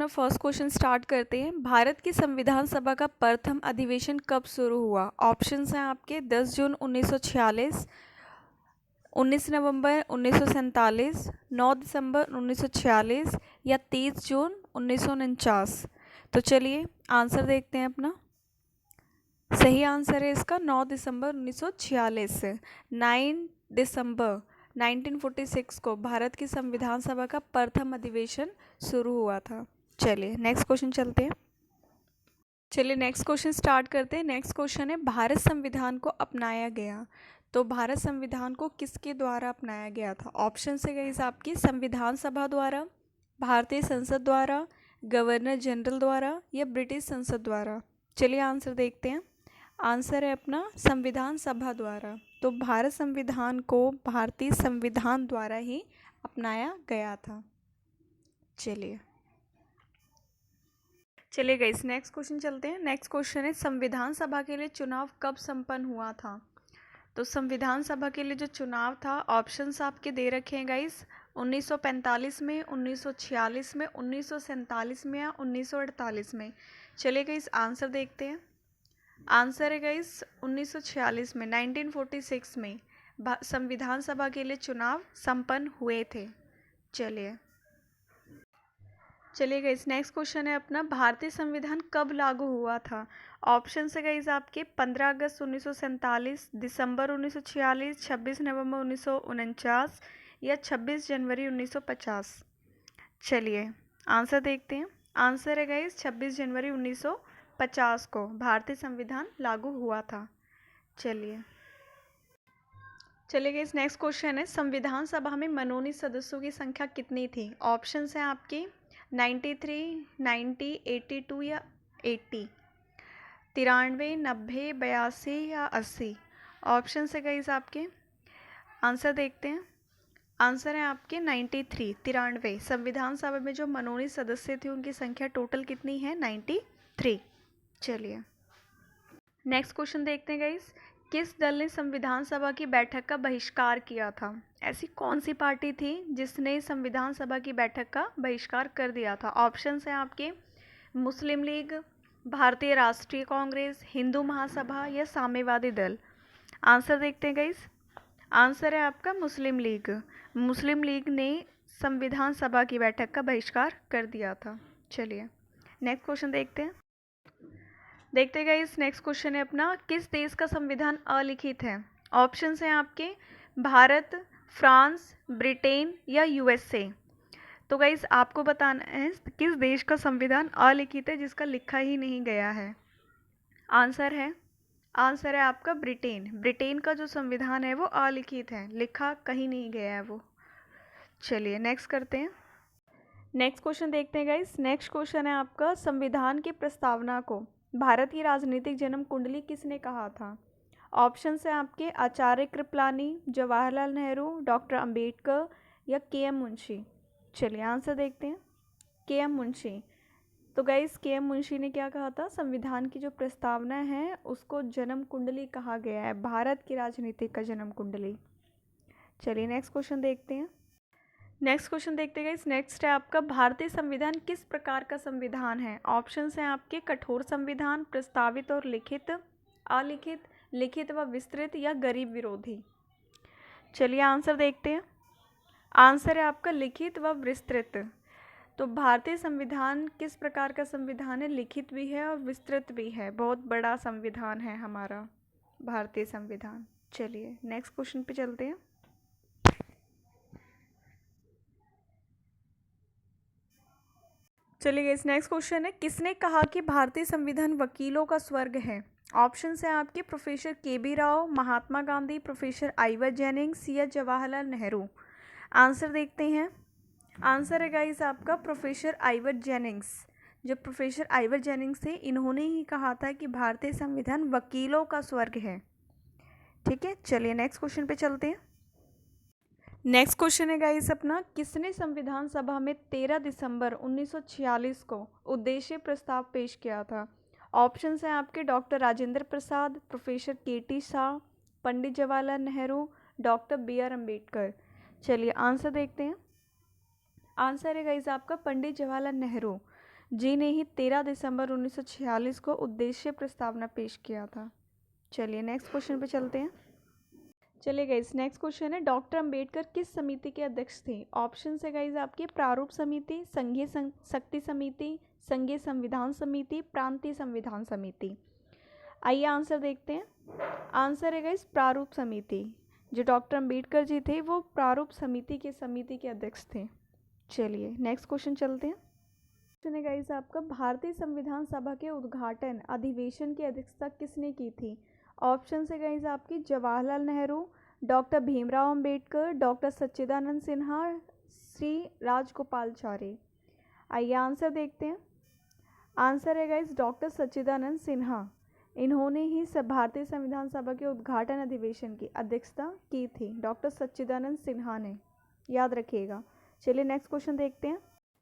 First question start करते हैं। भारत की संविधान सभा का प्रथम अधिवेशन कब शुरू हुआ? ऑप्शंस हैं आपके 10 जून 1946, 19 नवंबर 1947, 9 दिसंबर 1946 या 30 जून 1949। तो चलिए आंसर देखते हैं अपना। सही आंसर है इसका 9 दिसंबर 1946 से। 9 दिसंबर 1946 को भारत की संविधान सभा का प्रथम अधिवेशन शुरू हुआ था। चलिए नेक्स्ट क्वेश्चन चलते हैं। चलिए नेक्स्ट क्वेश्चन स्टार्ट करते हैं। नेक्स्ट क्वेश्चन है भारत संविधान को अपनाया गया। तो भारत संविधान को किसके द्वारा अपनाया गया था? ऑप्शन से गाइस आपकी संविधान सभा द्वारा, भारतीय संसद द्वारा, गवर्नर जनरल द्वारा या ब्रिटिश संसद द्वारा। चलिए आंसर देखते हैं। आंसर है अपना संविधान सभा द्वारा। तो भारत संविधान को भारतीय संविधान द्वारा ही अपनाया गया था। चलिए गाइस नेक्स्ट क्वेश्चन चलते हैं। नेक्स्ट क्वेश्चन है संविधान सभा के लिए चुनाव कब संपन्न हुआ था? तो संविधान सभा के लिए जो चुनाव था, ऑप्शंस आपके दे रखे हैं गाइस। 1945 में, 1946 में, 1947 में या 1948 में। चलिए गाइस आंसर देखते हैं। आंसर है गाइस 1946 में, 1946 में संविधान सभा के लिए चुनाव संपन्न हुए थे। चलिए गाइस नेक्स्ट क्वेश्चन है अपना भारतीय संविधान कब लागू हुआ था? ऑप्शन से गाइस आपके 15 अगस्त 1947, दिसंबर 1946, 26 नवंबर 1949 या 26 जनवरी 1950। चलिए आंसर देखते हैं। आंसर है गाइस 26 जनवरी 1950 को भारतीय संविधान लागू हुआ था। चलिए गाइस नेक्स्ट क्वेश्चन है संविधान सभा में मनोनीत सदस्यों की संख्या कितनी थी? ऑप्शंस हैं आपकी 93, 90, 82 या 80। 93, 90, 82 या 80। ऑप्शन से गाइस आपके आंसर देखते हैं। आंसर है आपके 93, 93। संविधान सभा में जो मनोनीत सदस्य थे उनकी संख्या टोटल कितनी है? 93। चलिए नेक्स्ट क्वेश्चन देखते हैं गाइस। किस दल ने संविधान सभा की बैठक का बहिष्कार किया था? ऐसी कौन सी पार्टी थी जिसने संविधान सभा की बैठक का बहिष्कार कर दिया था? ऑप्शंस हैं आपके मुस्लिम लीग, भारतीय राष्ट्रीय कांग्रेस, हिंदू महासभा या साम्यवादी दल। आंसर देखते हैं गाइस। आंसर है आपका मुस्लिम लीग। मुस्लिम लीग ने संविधान सभा की बैठक का बहिष्कार कर दिया था। चलिए नेक्स्ट क्वेश्चन देखते हैं। गाइस नेक्स्ट क्वेश्चन है अपना किस देश का संविधान अलिखित है? ऑप्शंस हैं आपके भारत, फ्रांस, ब्रिटेन या यूएसए। तो गाइस आपको बताना है किस देश का संविधान अलिखित है, जिसका लिखा ही नहीं गया है। आंसर है आपका ब्रिटेन। ब्रिटेन का जो संविधान है वो अलिखित है, लिखा कहीं नहीं गया है वो। चलिए नेक्स्ट करते हैं। नेक्स्ट क्वेश्चन देखते हैं गाइस। नेक्स्ट क्वेश्चन है आपका संविधान की प्रस्तावना को भारत की राजनीतिक जन्म कुंडली किसने कहा था? ऑप्शन है आपके आचार्य कृपलानी, जवाहरलाल नेहरू, डॉक्टर अंबेडकर या के.एम. मुंशी। चलिए आंसर देखते हैं। के.एम. मुंशी। तो गाइस के.एम. मुंशी ने क्या कहा था? संविधान की जो प्रस्तावना है उसको जन्म कुंडली कहा गया है, भारत की राजनीति का जन्म कुंडली। चलिए नेक्स्ट क्वेश्चन देखते हैं। नेक्स्ट क्वेश्चन देखते हैं गाइस। नेक्स्ट है आपका भारतीय संविधान किस प्रकार का संविधान है? ऑप्शंस हैं आपके कठोर संविधान, प्रस्तावित और लिखित, अलिखित, लिखित व विस्तृत या गरीब विरोधी। चलिए आंसर देखते हैं। आंसर है आपका लिखित व विस्तृत। तो भारतीय संविधान किस प्रकार का संविधान है? लिखित भी है और विस्तृत भी है। बहुत बड़ा संविधान है हमारा भारतीय संविधान। चलिए नेक्स्ट क्वेश्चन पे चलते हैं। चलिए इस नेक्स्ट क्वेश्चन है किसने कहा कि भारतीय संविधान वकीलों का स्वर्ग है? ऑप्शन है आपके professor KB. Rao, Mahatma Gandhi, professor Ivor Jennings या जवाहरलाल नेहरू। आंसर देखते हैं। आंसर है गाइस आपका प्रोफेसर आइवर जेनिंग्स। जो प्रोफेसर आइवर जेनिंग्स थे इन्होंने ही कहा था कि भारतीय संविधान वकीलों का स्वर्ग है। ठीक है चलिए नेक्स्ट क्वेश्चन पे चलते हैं। नेक्स्ट क्वेश्चन है गाइस अपना किसने संविधान सभा में 13 दिसंबर 1946 को उद्देश्य प्रस्ताव पेश किया था? ऑप्शन हैं आपके doctor Rajendra Prasad, professor K.T.. Shah, Pandit Jawaharlal Nehru, doctor B R. Ambedkar. चलिए आंसर देखते हैं। आंसर है गाइस आपका पंडित जवाहरलाल नेहरू। जी ने ही 13 दिसंबर 1946 को उद्देश्य प्रस्तावना पेश किया था। चलिए नेक्स्ट क्वेश्चन पे चलते हैं। चलिए गाइस, नेक्स्ट क्वेश्चन है, डॉक्टर अंबेडकर किस समिति के अध्यक्ष थे? ऑप्शन है गाइस आपके प्रारूप समिति, संघीय शक्ति समिति, संघीय संविधान समिति, प्रांतीय संविधान समिति। आइए आंसर देखते हैं। आंसर है गाइस प्रारूप समिति। जो डॉक्टर अंबेडकर जी थे वो प्रारूप समिति के अध्यक्ष थे। चलिए नेक्स्ट क्वेश्चन चलते हैं। क्वेश्चन है गाइस आपका, भारतीय संविधान सभा के उद्घाटन अधिवेशन की अध्यक्षता किसने की थी? ऑप्शन है गाइस आपकी जवाहरलाल नेहरू, डॉक्टर भीमराव अंबेडकर, डॉक्टर सच्चिदानंद सिन्हा, श्री राजगोपालाचारी। आइए आंसर देखते हैं। आंसर है गाइस डॉक्टर सच्चिदानंद सिन्हा। इन्होंने ही भारतीय संविधान सभा के उद्घाटन अधिवेशन की अध्यक्षता की थी। डॉक्टर सच्चिदानंद सिन्हा ने, याद रखिएगा। चलिए नेक्स्ट क्वेश्चन देखते हैं।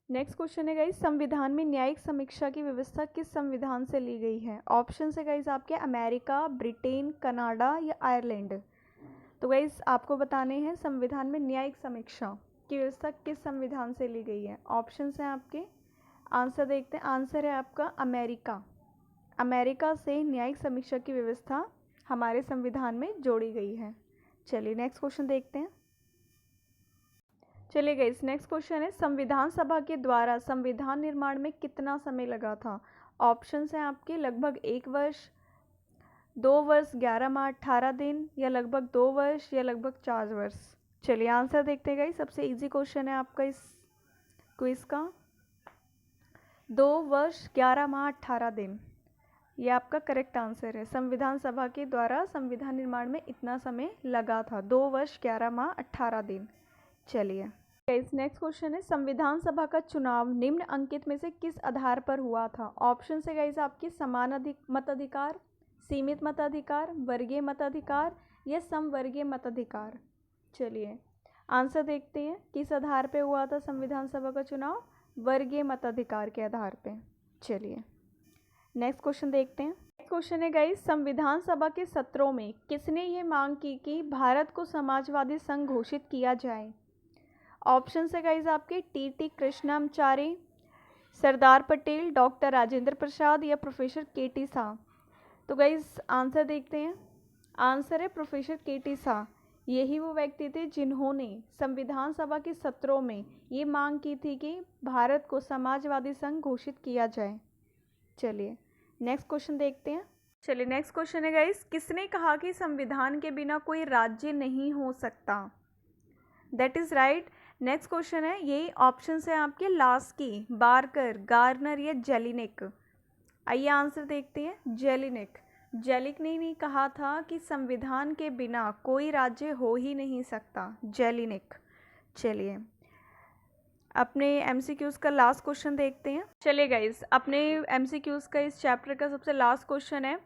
नेक्स्ट क्वेश्चन है गाइस, संविधान में न्यायिक समीक्षा की व्यवस्था किस संविधान से ली गई है? ऑप्शन है गाइस आपके अमेरिका, ब्रिटेन, कनाडा या आयरलैंड। तो गाइस आपको बताने हैं संविधान में न्यायिक समीक्षा की व्यवस्था किस संविधान से ली गई है। ऑप्शन हैं आपके, आंसर देखते हैं। आंसर है आपका अमेरिका। अमेरिका से न्यायिक समीक्षा की व्यवस्था हमारे संविधान में जोड़ी गई है। चलिए नेक्स्ट क्वेश्चन देखते हैं। चलिए गाइस, नेक्स्ट क्वेश्चन है, संविधान सभा के द्वारा संविधान निर्माण में कितना समय लगा था? ऑप्शंस हैं आपके लगभग 1 वर्ष, 2 वर्ष 11 माह 18 दिन, या लगभग 2 वर्ष, या लगभग 4 वर्ष। चलिए आंसर देखते हैं गाइस। सबसे इजी क्वेश्चन है आपका इस क्विज का। 2 वर्ष 11 माह 18 दिन, ये आपका करेक्ट आंसर है। संविधान सभा के द्वारा संविधान निर्माण में इतना समय लगा था, 2 वर्ष 11 माह 18 दिन। चलिए नेक्स्ट क्वेश्चन है, संविधान सभा का चुनाव निम्न अंकित में से किस आधार पर हुआ था? ऑप्शन है गाइस आपकी समान मताधिकार, सीमित मताधिकार, वर्गीय मताधिकार या समवर्गीय मताधिकार। चलिए आंसर देखते हैं, किस आधार पे हुआ था संविधान सभा का चुनाव? वर्गीय मताधिकार के आधार पे। चलिए नेक्स्ट क्वेश्चन देखते हैं। नेक्स्ट क्वेश्चन है गाइस, संविधान सभा के सत्रों में किसने ये मांग की कि भारत को समाजवादी संघ घोषित किया जाए? ऑप्शन है गाइस आपके टी कृष्णाचारी, सरदार पटेल, डॉक्टर राजेंद्र प्रसाद या प्रोफेसर के.टी. शाह। तो गाइस आंसर देखते हैं। आंसर है प्रोफेसर के.टी. शाह। यही वो व्यक्ति थे जिन्होंने संविधान सभा के सत्रों में ये मांग की थी कि भारत को समाजवादी संघ घोषित किया जाए। चलिए नेक्स्ट क्वेश्चन देखते हैं। चलिए नेक्स्ट क्वेश्चन है गाइस, किसने कहा कि संविधान के बिना कोई राज्य नहीं हो सकता? That is right. Next question है, ये ऑप्शन है आपके लास्की, बारकर, गार्नर या जेलिनिक। आइए आंसर देखते हैं। जेलिनिक। जेलिक ने नहीं कहा था कि संविधान के बिना कोई राज्य हो ही नहीं सकता, जेलिनिक। चलिए अपने एमसीक्यूज़ का लास्ट क्वेश्चन देखते हैं। चलिए गाइस, अपने एमसीक्यूज़ का इस चैप्टर का सबसे लास्ट क्वेश्चन है,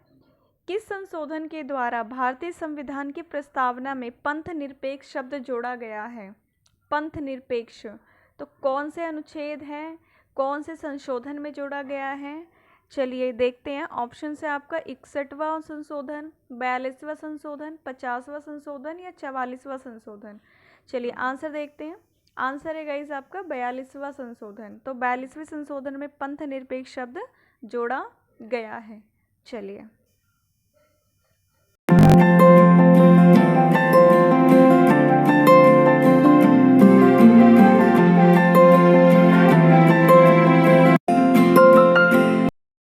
किस संशोधन के द्वारा भारतीय संविधान की प्रस्तावना में पंथ निरपेक्ष शब्द जोड़ा गया है? पंथ निरपेक्ष, तो कौन से अनुच्छेद हैं, कौन से संशोधन में जोड़ा गया है? चलिए देखते हैं। ऑप्शन है आपका 61वां संशोधन, 42वां संशोधन, 50वां संशोधन या 44वां संशोधन। चलिए आंसर देखते हैं। आंसर है गाइस आपका 42वां संशोधन। तो 42वें संशोधन में पंथ निरपेक्ष शब्द जोड़ा गया है। चलिए